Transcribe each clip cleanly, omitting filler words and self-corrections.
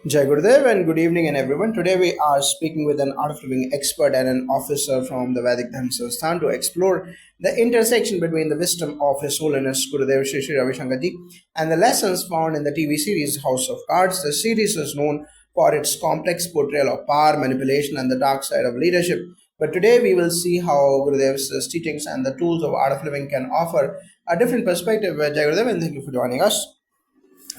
Jai Gurudev and good evening and everyone. Today we are speaking with an art of living expert and an officer from the Vedic Dharma Sansthan to explore the intersection between the wisdom of His Holiness Gurudev Shri Shri Ravi Shankar Ji and the lessons found in the TV series House of Cards. The series is known for its complex portrayal of power, manipulation, and the dark side of leadership. But today we will see how Gurudev's teachings and the tools of art of living can offer a different perspective. Jai Gurudev, and thank you for joining us.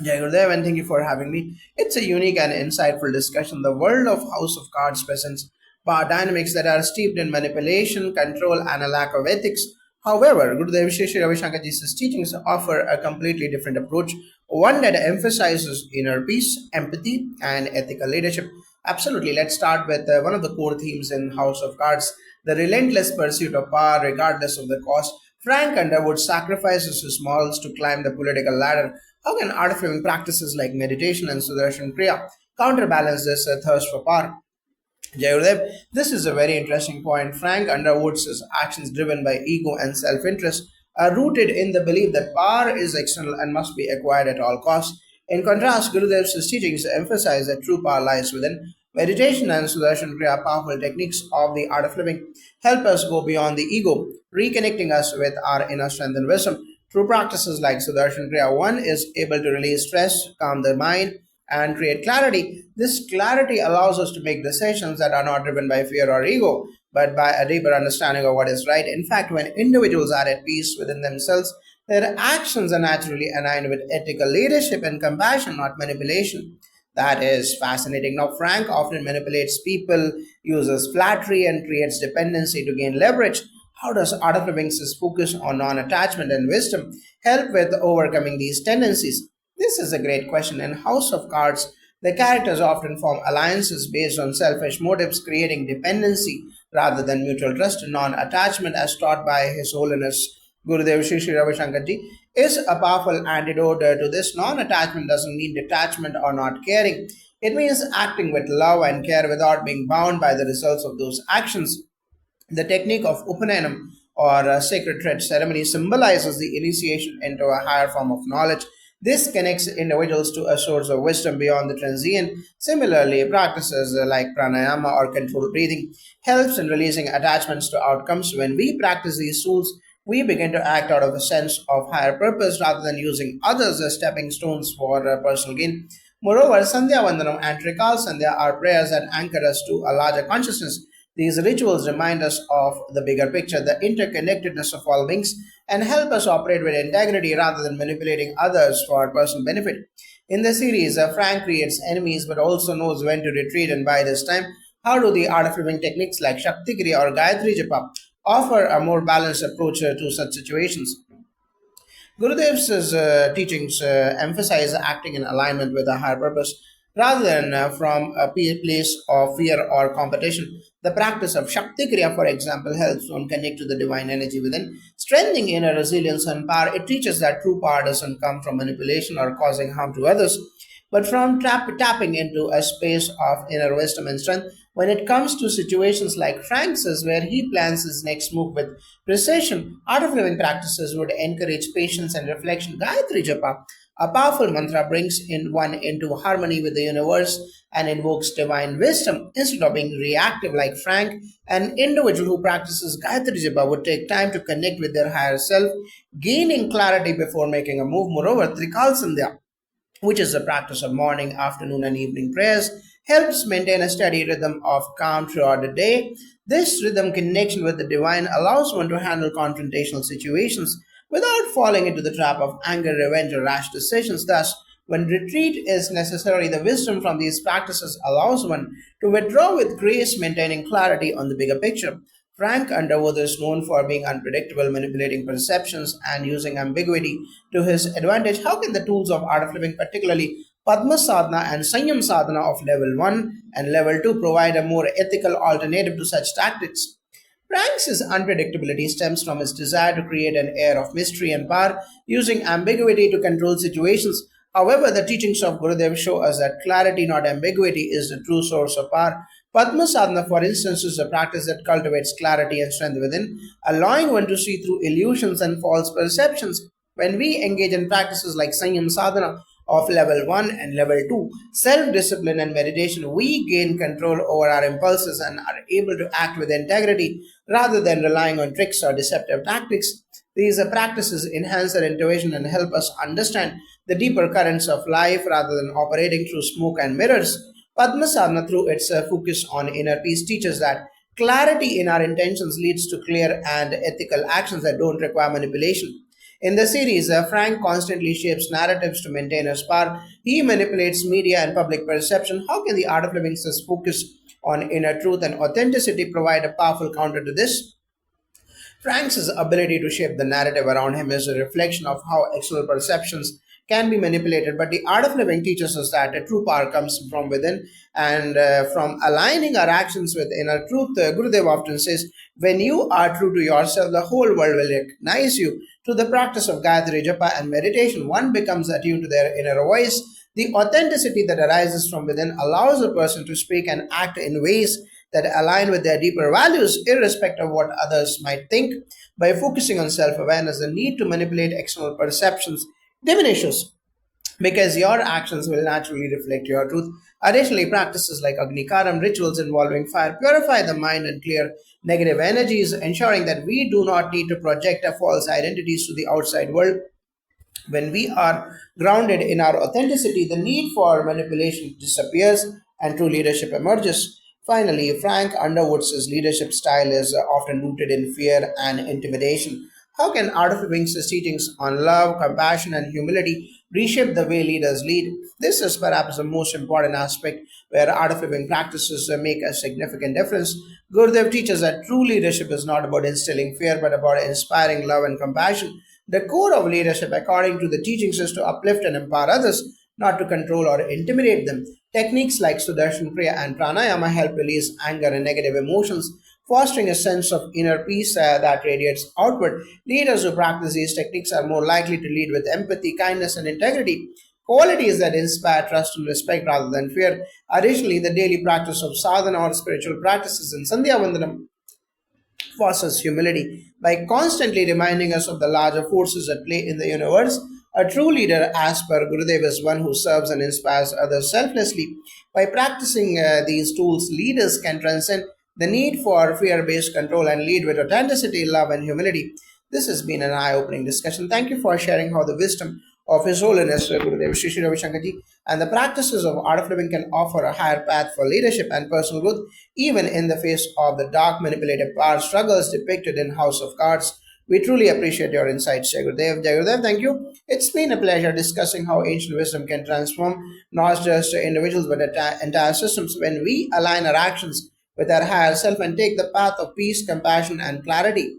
Jai Gurudev, and thank you for having me. It's a unique and insightful discussion. The world of House of Cards presents power dynamics that are steeped in manipulation, control, and a lack of ethics. However, Gurudev Shri Shri Ravi Shankar Ji's teachings offer a completely different approach, one that emphasizes inner peace, empathy, and ethical leadership. Absolutely. Let's start with one of the core themes in House of Cards, the relentless pursuit of power, regardless of the cost. Frank Underwood sacrifices his morals to climb the political ladder. How can art of living practices like meditation and Sudarshan Kriya counterbalance this thirst for power? Jayudev, this is a very interesting point. Frank Underwood's actions driven by ego and self interest are rooted in the belief that power is external and must be acquired at all costs. In contrast, Gurudev's teachings emphasize that true power lies within. Meditation and Sudarshan Kriya, powerful techniques of the art of living, help us go beyond the ego, reconnecting us with our inner strength and wisdom. Through practices like Sudarshan Kriya, one is able to release stress, calm the mind, and create clarity. This clarity allows us to make decisions that are not driven by fear or ego, but by a deeper understanding of what is right. In fact, when individuals are at peace within themselves, their actions are naturally aligned with ethical leadership and compassion, not manipulation. That is fascinating. Now, Frank often manipulates people, uses flattery, and creates dependency to gain leverage. How does Art of Living's focus on non attachment and wisdom help with overcoming these tendencies? This is a great question. In House of Cards, the characters often form alliances based on selfish motives, creating dependency rather than mutual trust. Non attachment, as taught by His Holiness Gurudev Shri Shri Ravi Shankar Ji, is a powerful antidote to this. Non attachment doesn't mean detachment or not caring, it means acting with love and care without being bound by the results of those actions. The technique of Upanayam or sacred thread ceremony symbolizes the initiation into a higher form of knowledge. This connects individuals to a source of wisdom beyond the transient. Similarly, practices like pranayama or controlled breathing helps in releasing attachments to outcomes. When we practice these tools, we begin to act out of a sense of higher purpose rather than using others as stepping stones for personal gain. Moreover, Sandhya Vandanam and Trikal Sandhya are prayers that anchor us to a larger consciousness. These rituals remind us of the bigger picture, the interconnectedness of all beings, and help us operate with integrity rather than manipulating others for personal benefit. In the series, Frank creates enemies but also knows when to retreat, and by this time, how do the art of living techniques like Shakti Kriya or Gayatri Japa offer a more balanced approach to such situations? Gurudev's teachings emphasize acting in alignment with a higher purpose rather than from a place of fear or competition. The practice of Shakti Kriya, for example, helps one connect to the divine energy within, strengthening inner resilience and power. It teaches that true power doesn't come from manipulation or causing harm to others, but from tapping into a space of inner wisdom and strength. When it comes to situations like Frank's, where he plans his next move with precision, art of living practices would encourage patience and reflection. Gayatri Japa, a powerful mantra, brings in one into harmony with the universe and invokes divine wisdom. Instead of being reactive like Frank, an individual who practices Gayatri Japa would take time to connect with their higher self, gaining clarity before making a move. Moreover, Trikal Sandhya, which is the practice of morning, afternoon, and evening prayers, helps maintain a steady rhythm of calm throughout the day. This rhythm connection with the divine allows one to handle confrontational situations without falling into the trap of anger, revenge, or rash decisions. Thus, when retreat is necessary, the wisdom from these practices allows one to withdraw with grace, maintaining clarity on the bigger picture. Frank Underwood is known for being unpredictable, manipulating perceptions, and using ambiguity to his advantage. How can the tools of art of living, particularly Padma Sadhana and Sanyam Sadhana of level 1 and level 2, provide a more ethical alternative to such tactics? Frank's unpredictability stems from his desire to create an air of mystery and power, using ambiguity to control situations. However, the teachings of Gurudev show us that clarity, not ambiguity, is the true source of power. Padma sadhana, for instance, is a practice that cultivates clarity and strength within, allowing one to see through illusions and false perceptions. When we engage in practices like Sanyam sadhana of level 1 and level 2, self discipline and meditation, we gain control over our impulses and are able to act with integrity rather than relying on tricks or deceptive tactics. These practices enhance our intuition and help us understand the deeper currents of life rather than operating through smoke and mirrors. Padmasana, through its focus on inner peace, teaches that clarity in our intentions leads to clear and ethical actions that don't require manipulation. In the series, Frank constantly shapes narratives to maintain his power. He manipulates media and public perception. How can the art of living's focus on inner truth and authenticity provide a powerful counter to this? Frank's ability to shape the narrative around him is a reflection of how external perceptions can be manipulated, but the art of living teaches us that a true power comes from within and from aligning our actions with inner truth. Gurudev often says, when you are true to yourself, the whole world will recognize you. Through the practice of Gayatri Japa and meditation, one becomes attuned to their inner voice. The authenticity that arises from within allows a person to speak and act in ways that align with their deeper values, irrespective of what others might think. By focusing on self awareness, the need to manipulate external perceptions diminishes because your actions will naturally reflect your truth. Additionally, practices like Agnikaram, rituals involving fire, purify the mind and clear negative energies, ensuring that we do not need to project our false identities to the outside world. When we are grounded in our authenticity, the need for manipulation disappears and true leadership emerges. Finally, Frank Underwood's leadership style is often rooted in fear and intimidation. How can Art of Living's teachings on love, compassion, and humility reshape the way leaders lead? This is perhaps the most important aspect where Art of Living practices make a significant difference. Gurudev teaches that true leadership is not about instilling fear but about inspiring love and compassion. The core of leadership, according to the teachings, is to uplift and empower others, not to control or intimidate them. Techniques like Sudarshan Kriya and Pranayama help release anger and negative emotions, fostering a sense of inner peace that radiates outward. Leaders who practice these techniques are more likely to lead with empathy, kindness, and integrity. Qualities that inspire trust and respect rather than fear. Additionally, the daily practice of sadhana or spiritual practices in Sandhya Vandanam fosters humility by constantly reminding us of the larger forces at play in the universe. A true leader, as per Gurudev, is one who serves and inspires others selflessly. By practicing these tools, leaders can transcend the need for fear based control and lead with authenticity, love, and humility. This has been an eye opening discussion. Thank you for sharing how the wisdom of His Holiness Gurudev Shri Shri Ravi Shankarji and the practices of Art of Living can offer a higher path for leadership and personal growth, even in the face of the dark manipulative power struggles depicted in House of Cards. We truly appreciate your insights, Jai Gurudev. Jai Gurudev, thank you. It's been a pleasure discussing how ancient wisdom can transform not just individuals but entire systems when we align our actions with our higher self and take the path of peace, compassion, and clarity.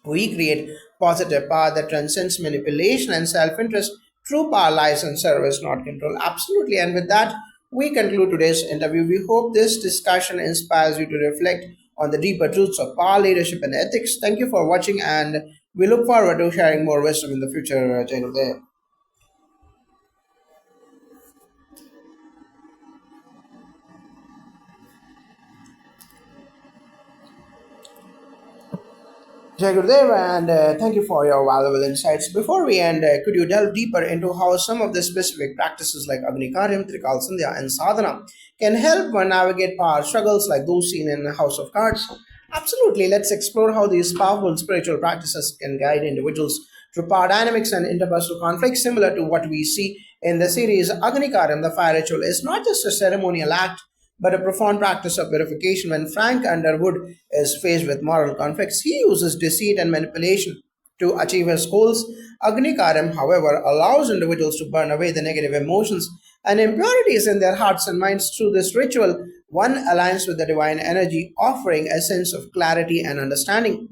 We create positive power that transcends manipulation and self interest. True power lies in service, not control. Absolutely. And with that, we conclude today's interview. We hope this discussion inspires you to reflect on the deeper truths of power, leadership, and ethics. Thank you for watching, and we look forward to sharing more wisdom in the future, Jai Gurudev. Jai Gurudev, and thank you for your valuable insights. Before we end, could you delve deeper into how some of the specific practices like Agni Karyam, Trikal Sandhya, and Sadhana can help one navigate power struggles like those seen in House of Cards? Absolutely. Let's explore how these powerful spiritual practices can guide individuals through power dynamics and interpersonal conflicts, similar to what we see in the series Agni Karyam, the fire ritual, is not just a ceremonial act but a profound practice of purification. When Frank Underwood is faced with moral conflicts, he uses deceit and manipulation to achieve his goals. Agni Karam, however, allows individuals to burn away the negative emotions and impurities in their hearts and minds through this ritual. One aligns with the divine energy, offering a sense of clarity and understanding.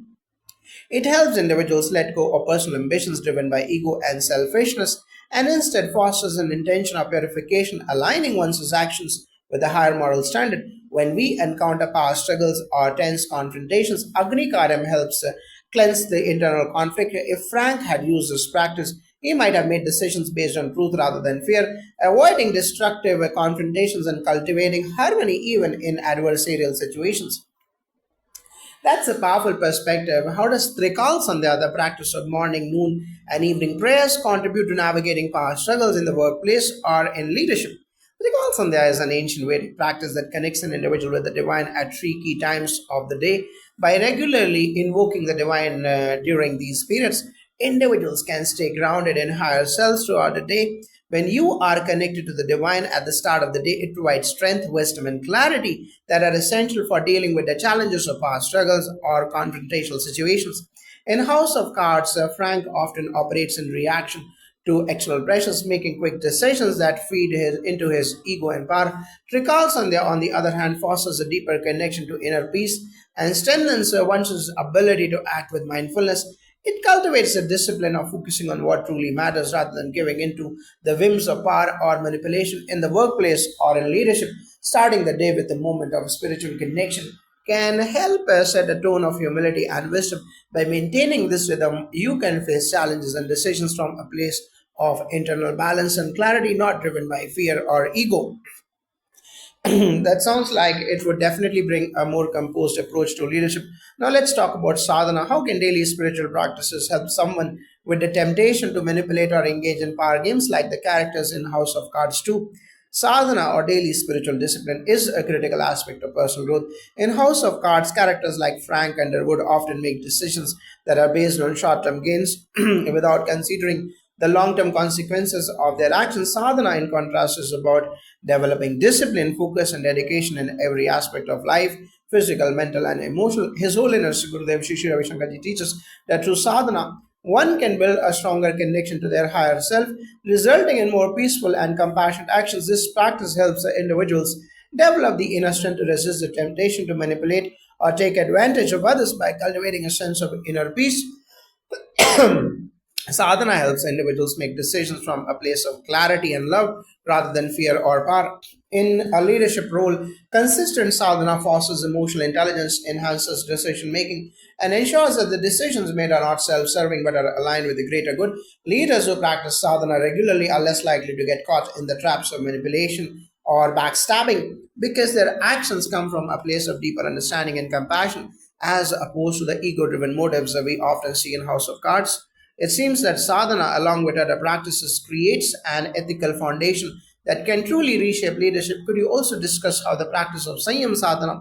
It helps individuals let go of personal ambitions driven by ego and selfishness and instead fosters an intention of purification, aligning one's actions with a higher moral standard. When we encounter power struggles or tense confrontations, Agni Karam helps cleanse the internal conflict. If Frank had used this practice, he might have made decisions based on truth rather than fear, avoiding destructive confrontations and cultivating harmony even in adversarial situations. That's a powerful perspective. How does Trikal Sandhya, the practice of morning, noon, and evening prayers, contribute to navigating power struggles in the workplace or in leadership? Trikal Sandhya is an ancient Vedic practice that connects an individual with the divine at three key times of the day. By regularly invoking the divine during these periods, individuals can stay grounded in higher selves throughout the day. When you are connected to the divine at the start of the day, it provides strength, wisdom, and clarity that are essential for dealing with the challenges of past struggles or confrontational situations. In House of Cards, Frank often operates in reaction to external pressures, making quick decisions that feed into his ego and power. Trikal Sandhya, on the other hand, fosters a deeper connection to inner peace and strengthens one's ability to act with mindfulness. It cultivates a discipline of focusing on what truly matters rather than giving into the whims of power or manipulation in the workplace or in leadership. Starting the day with a moment of spiritual connection can help us set a tone of humility and wisdom. By maintaining this rhythm, you can face challenges and decisions from a place of internal balance and clarity, not driven by fear or ego. That sounds like it would definitely bring a more composed approach to leadership. Now, let's talk about sadhana. How can daily spiritual practices help someone with the temptation to manipulate or engage in power games like the characters in House of Cards 2? Sadhana or daily spiritual discipline is a critical aspect of personal growth. In House of Cards, characters like Frank Underwood often make decisions that are based on short term gains without considering the long term consequences of their actions. Sadhana, in contrast, is about developing discipline, focus, and dedication in every aspect of life physical, mental, and emotional. His Holiness Gurudev Shri Ravi Shankarji teaches that through sadhana, one can build a stronger connection to their higher self, resulting in more peaceful and compassionate actions. This practice helps the individuals develop the inner strength to resist the temptation to manipulate or take advantage of others by cultivating a sense of inner peace. Sadhana helps individuals make decisions from a place of clarity and love rather than fear or power. In a leadership role, consistent sadhana fosters emotional intelligence, enhances decision making, and ensures that the decisions made are not self serving but are aligned with the greater good. Leaders who practice sadhana regularly are less likely to get caught in the traps of manipulation or backstabbing because their actions come from a place of deeper understanding and compassion as opposed to the ego driven motives that we often see in House of Cards. It seems that sadhana, along with other practices, creates an ethical foundation that can truly reshape leadership. Could you also discuss how the practice of Sanyam sadhana